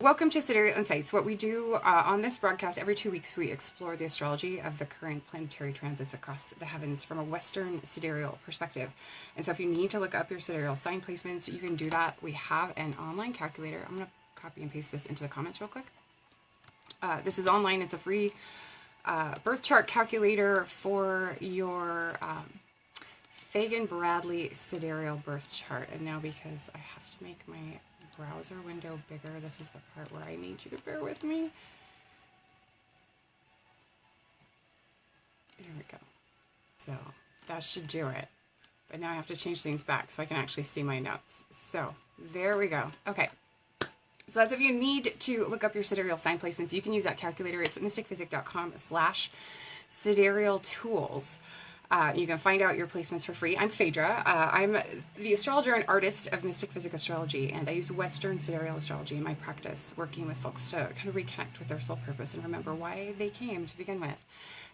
welcome to Sidereal Insights. What we do on this broadcast every 2 weeks, we explore the astrology of the current planetary transits across the heavens from a Western sidereal perspective. And so if you need to look up your sidereal sign placements, you can do that. We have an online calculator. I'm going to copy and paste this into the comments real quick. This is online. It's a free birth chart calculator for your 𝗕𝗙𝗏𝗏𝗵𝘁𝘀 sidereal birth chart. And now, because I have to make my browser window bigger, this is the part where I need you to bear with me. There we go. So that should do it. But now I have to change things back so I can actually see my notes. So there we go. Okay. So that's if you need to look up your sidereal sign placements, you can use that calculator. It's at mysticphysick.com/sidereal tools. You can find out your placements for free. I'm Phaedra. I'm the astrologer and artist of Mystic Physick Astrology, and I use Western sidereal astrology in my practice, working with folks to kind of reconnect with their soul purpose and remember why they came to begin with.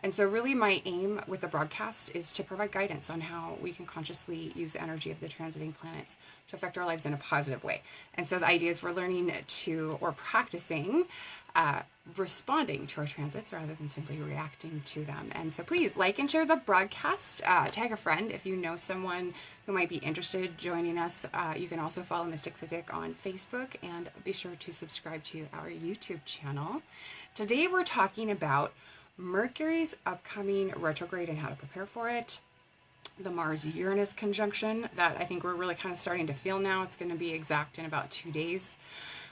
And so really my aim with the broadcast is to provide guidance on how we can consciously use the energy of the transiting planets to affect our lives in a positive way. And so the idea is we're learning to, or practicing, responding to our transits rather than simply reacting to them. And so please like and share the broadcast, tag a friend if you know someone who might be interested joining us. You can also follow Mystic Physick on Facebook, and be sure to subscribe to our YouTube channel. Today we're talking about Mercury's upcoming retrograde and how to prepare for it. The Mars-Uranus conjunction that I think we're really kind of starting to feel now. It's going to be exact in about 2 days.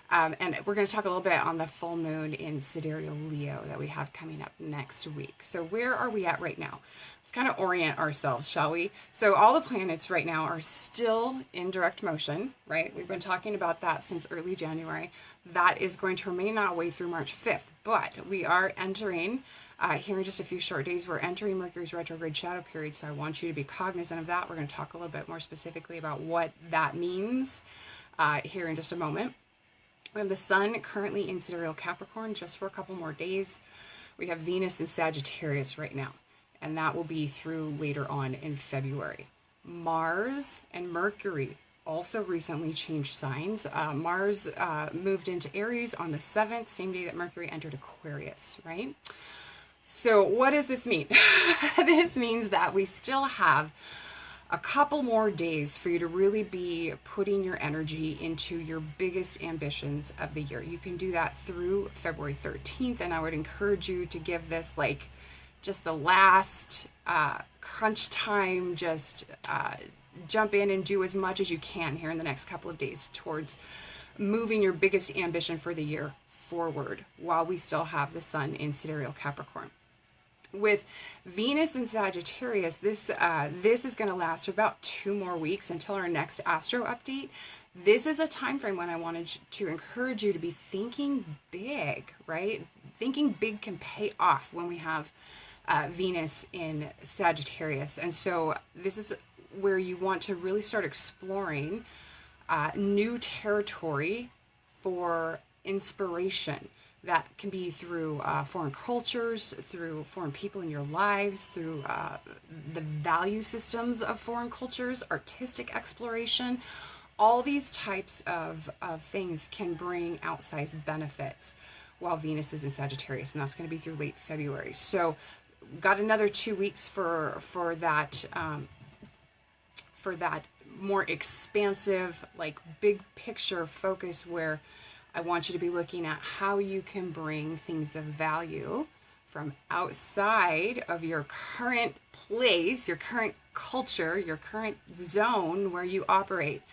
And we're going to talk a little bit on the full moon in Sidereal Leo that we have coming up next week. So where are we at right now? Let's kind of orient ourselves, shall we? So all the planets right now are still in direct motion, right? We've been talking about that since early January. That is going to remain that way through March 5th. But we are entering, here in just a few short days, we're entering Mercury's retrograde shadow period. So I want you to be cognizant of that. We're going to talk a little bit more specifically about what that means here in just a moment. We have the Sun currently in Sidereal Capricorn just for a couple more days. We have Venus in Sagittarius right now, and that will be through later on in February. Mars and Mercury also recently changed signs. Mars moved into Aries on the 7th, same day that Mercury entered Aquarius, right? So what does this mean? This means that we still have a couple more days for you to really be putting your energy into your biggest ambitions of the year. You can do that through February 13th, and I would encourage you to give this like just the last crunch time, just jump in and do as much as you can here in the next couple of days towards moving your biggest ambition for the year forward while we still have the Sun in Sidereal Capricorn. With Venus in Sagittarius, this is going to last for about 2 more weeks until our next Astro update. This is a time frame when I wanted to encourage you to be thinking big, right? Thinking big can pay off when we have Venus in Sagittarius. And so this is where you want to really start exploring new territory for inspiration. That can be through foreign cultures, through foreign people in your lives, through the value systems of foreign cultures, artistic exploration. All these types of things can bring outsized benefits while Venus is in Sagittarius, and that's going to be through late February. So got another 2 weeks for that more expansive, like big picture focus, where I want you to be looking at how you can bring things of value from outside of your current place, your current culture, your current zone where you operate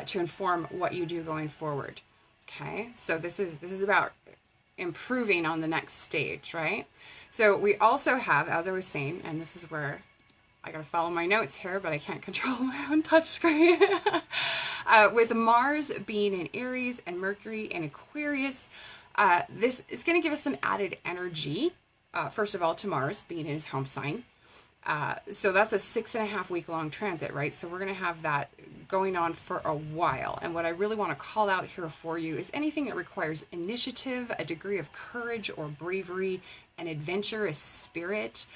to inform what you do going forward. Okay, so this is about improving on the next stage, right? So we also have, as I was saying, and this is where I gotta follow my notes here, but I can't control my own touch screen. With Mars being in Aries and Mercury in Aquarius, this is going to give us some added energy. First of all, to Mars being in his home sign. So that's a 6.5 week long transit, right? So we're going to have that going on for a while. And what I really want to call out here for you is anything that requires initiative, a degree of courage or bravery, an adventurous spirit.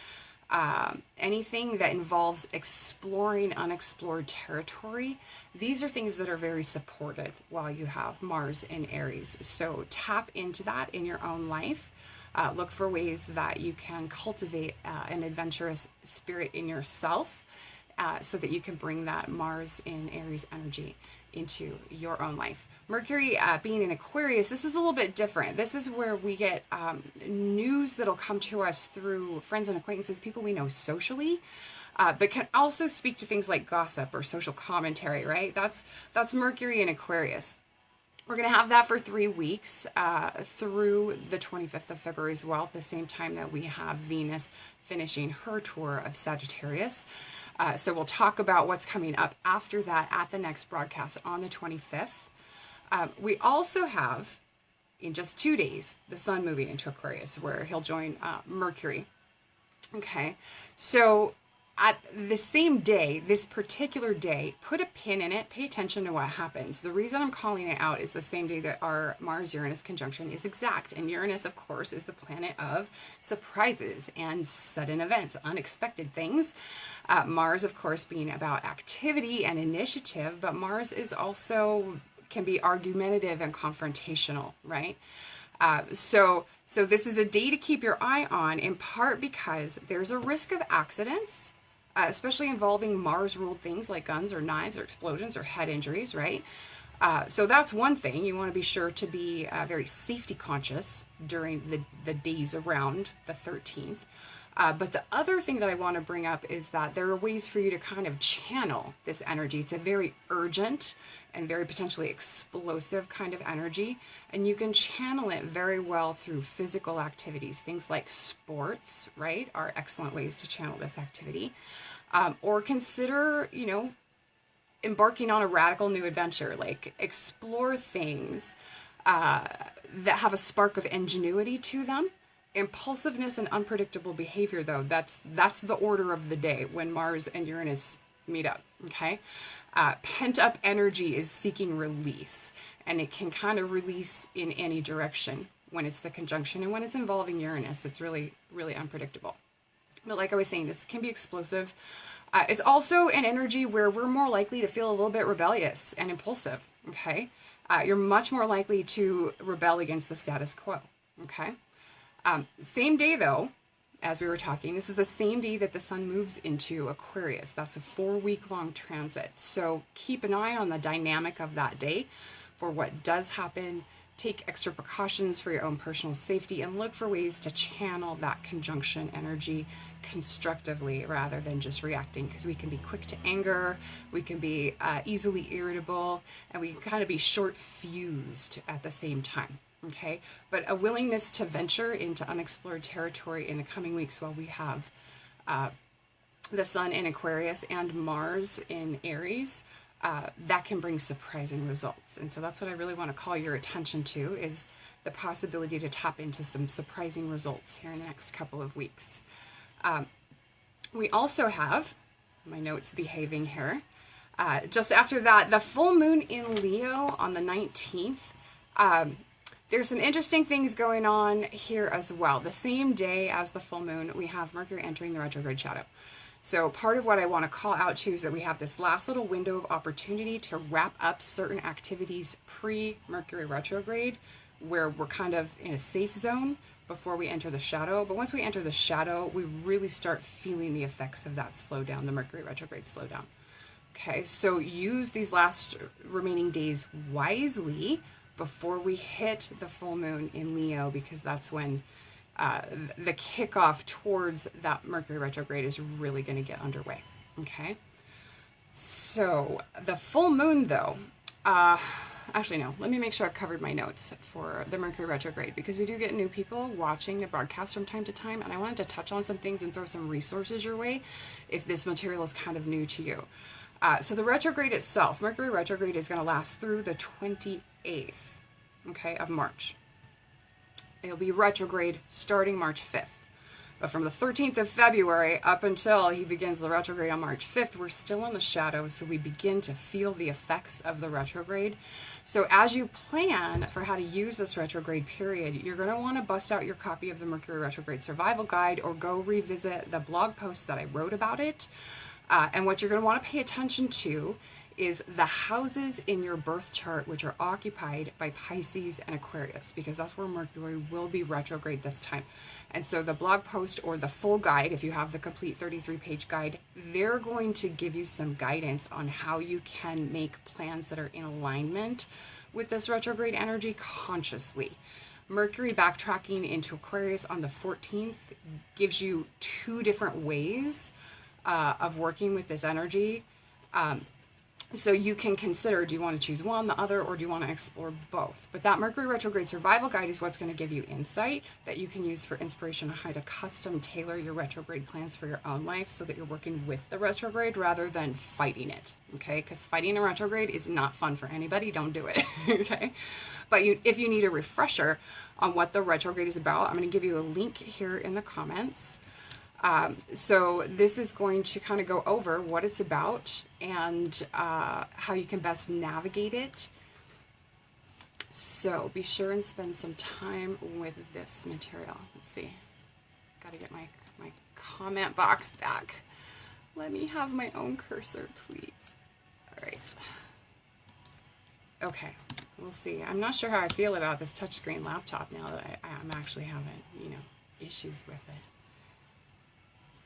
anything that involves exploring unexplored territory, these are things that are very supported while you have Mars in Aries. So tap into that in your own life. Look for ways that you can cultivate an adventurous spirit in yourself so that you can bring that Mars in Aries energy into your own life. Mercury being in Aquarius, this is a little bit different. This is where we get news that'll come to us through friends and acquaintances, people we know socially, but can also speak to things like gossip or social commentary, right? That's Mercury in Aquarius. We're going to have that for 3 weeks through the 25th of February as well, at the same time that we have Venus finishing her tour of Sagittarius. So we'll talk about what's coming up after that at the next broadcast on the 25th. We also have, in just 2 days, the sun moving into Aquarius, where he'll join Mercury. Okay, so at the same day, this particular day, put a pin in it, pay attention to what happens. The reason I'm calling it out is the same day that our Mars-Uranus conjunction is exact. And Uranus, of course, is the planet of surprises and sudden events, unexpected things. Mars, of course, being about activity and initiative, but Mars is also can be argumentative and confrontational, right? So this is a day to keep your eye on, in part because there's a risk of accidents, especially involving Mars-ruled things like guns or knives or explosions or head injuries, right? So that's one thing. You want to be sure to be very safety conscious during the days around the 13th. But the other thing that I want to bring up is that there are ways for you to kind of channel this energy. It's a very urgent and very potentially explosive kind of energy, and you can channel it very well through physical activities. Things like sports, right, are excellent ways to channel this activity. Or consider, you know, embarking on a radical new adventure, like explore things that have a spark of ingenuity to them. Impulsiveness and unpredictable behavior, though, that's the order of the day when Mars and Uranus meet up, okay? Pent-up energy is seeking release, and it can kind of release in any direction when it's the conjunction, and when it's involving Uranus, it's really, really unpredictable. But like I was saying, this can be explosive. It's also an energy where we're more likely to feel a little bit rebellious and impulsive, okay? You're much more likely to rebel against the status quo, okay? Same day, though, as we were talking, this is the same day that the sun moves into Aquarius. That's a 4-week-long transit. So keep an eye on the dynamic of that day for what does happen. Take extra precautions for your own personal safety and look for ways to channel that conjunction energy constructively rather than just reacting, because we can be quick to anger, we can be easily irritable, and we can kind of be short-fused at the same time. Okay, but a willingness to venture into unexplored territory in the coming weeks while we have the sun in Aquarius and Mars in Aries, that can bring surprising results. And so that's what I really want to call your attention to, is the possibility to tap into some surprising results here in the next couple of weeks. We also have, my notes behaving here, just after that, the full moon in Leo on the 19th. There's some interesting things going on here as well. The same day as the full moon, we have Mercury entering the retrograde shadow. So part of what I want to call out to is that we have this last little window of opportunity to wrap up certain activities pre-Mercury retrograde, where we're kind of in a safe zone before we enter the shadow. But once we enter the shadow, we really start feeling the effects of that slowdown, the Mercury retrograde slowdown. Okay, so use these last remaining days wisely before we hit the full moon in Leo, because that's when the kickoff towards that Mercury retrograde is really going to get underway. Okay, so the full moon, though, actually no, let me make sure I've covered my notes for the Mercury retrograde, because we do get new people watching the broadcast from time to time, and I wanted to touch on some things and throw some resources your way if this material is kind of new to you. So the retrograde itself, Mercury retrograde, is going to last through the 28th, okay, of March. It'll be retrograde starting March 5th. But from the 13th of February up until he begins the retrograde on March 5th, we're still in the shadow, so we begin to feel the effects of the retrograde. So as you plan for how to use this retrograde period, you're going to want to bust out your copy of the Mercury Retrograde Survival Guide or go revisit the blog post that I wrote about it. And what you're going to want to pay attention to is the houses in your birth chart which are occupied by Pisces and Aquarius, because that's where Mercury will be retrograde this time. And so the blog post or the full guide, if you have the complete 33-page guide, they're going to give you some guidance on how you can make plans that are in alignment with this retrograde energy consciously. Mercury backtracking into Aquarius on the 14th gives you two different ways of working with this energy. So you can consider, do you want to choose one, the other, or do you want to explore both? But that Mercury Retrograde Survival Guide is what's going to give you insight that you can use for inspiration on how to custom tailor your retrograde plans for your own life so that you're working with the retrograde rather than fighting it, okay? Because fighting a retrograde is not fun for anybody. Don't do it, okay? But if you need a refresher on what the retrograde is about, I'm going to give you a link here in the comments. So this is going to kind of go over what it's about and how you can best navigate it. So be sure and spend some time with this material. Let's see. Got to get my comment box back. Let me have my own cursor, please. All right. Okay. We'll see. I'm not sure how I feel about this touchscreen laptop now that I'm actually having, issues with it.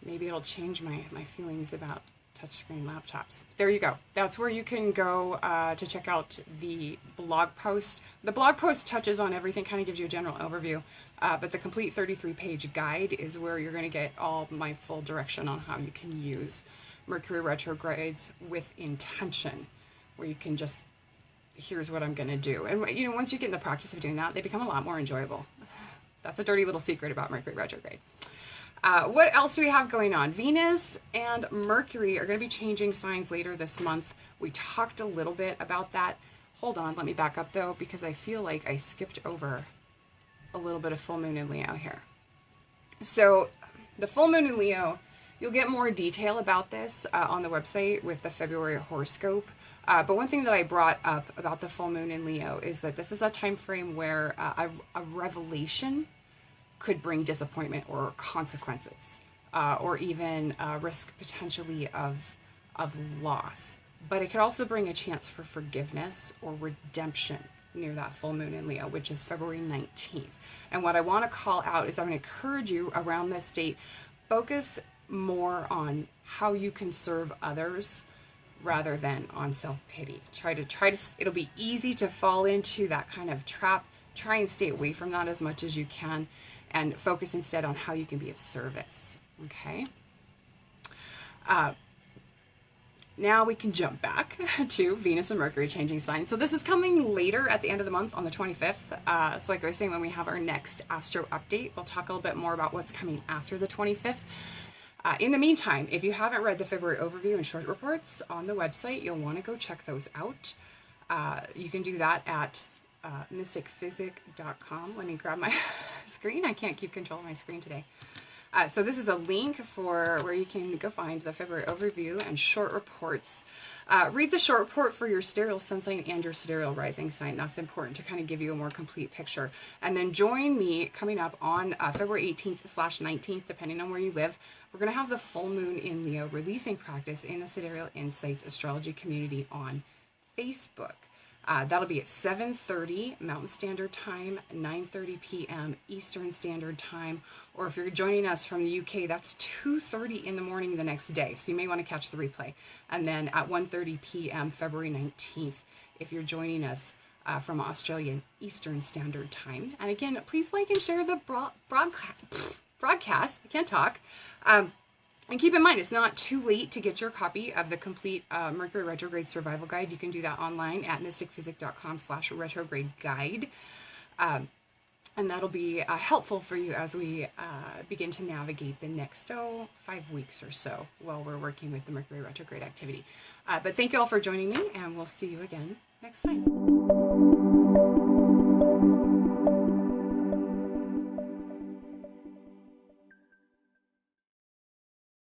Maybe it'll change my feelings about touchscreen laptops. There you go. That's where you can go to check out the blog post. The blog post touches on everything, kind of gives you a general overview, but the complete 33-page guide is where you're going to get all my full direction on how you can use Mercury retrogrades with intention, where you can just, here's what I'm going to do. And once you get in the practice of doing that, they become a lot more enjoyable. That's a dirty little secret about Mercury retrograde. What else do we have going on? Venus and Mercury are going to be changing signs later this month. We talked a little bit about that. Hold on, let me back up though, because I feel like I skipped over a little bit of full moon in Leo here. So the full moon in Leo, you'll get more detail about this on the website with the February horoscope. But one thing that I brought up about the full moon in Leo is that this is a time frame where a revelation could bring disappointment or consequences, or even risk potentially of loss. But it could also bring a chance for forgiveness or redemption near that full moon in Leo, which is February 19th. And what I want to call out is I'm going to encourage you around this date, focus more on how you can serve others rather than on self-pity. Try to, it'll be easy to fall into that kind of trap. Try and stay away from that as much as you can, and focus instead on how you can be of service, okay? Now we can jump back to Venus and Mercury changing signs. So this is coming later at the end of the month on the 25th. So like I was saying, when we have our next Astro update, we'll talk a little bit more about what's coming after the 25th. In the meantime, if you haven't read the February overview and short reports on the website, you'll want to go check those out. You can do that at MystickPhysick.com. Let me grab my screen. I can't keep control of my screen today. So this is a link for where you can go find the February overview and short reports. Read the short report for your sidereal sun sign and your sidereal rising sign. That's important to kind of give you a more complete picture. And then join me coming up on February 18th/19th, depending on where you live. We're going to have the full moon in Leo releasing practice in the Sidereal Insights astrology community on Facebook. That'll be at 7:30 Mountain Standard Time, 9:30 p.m. Eastern Standard Time, or if you're joining us from the UK, that's 2:30 in the morning the next day, so you may want to catch the replay. And then at 1:30 p.m. February 19th, if you're joining us from Australian Eastern Standard Time. And again, please like and share the broadcast. I can't talk. And keep in mind, it's not too late to get your copy of the complete Mercury Retrograde Survival Guide. You can do that online at MystickPhysick.com/retrograde guide. And that'll be helpful for you as we begin to navigate the next 5 weeks or so while we're working with the Mercury Retrograde activity. But thank you all for joining me, and we'll see you again next time.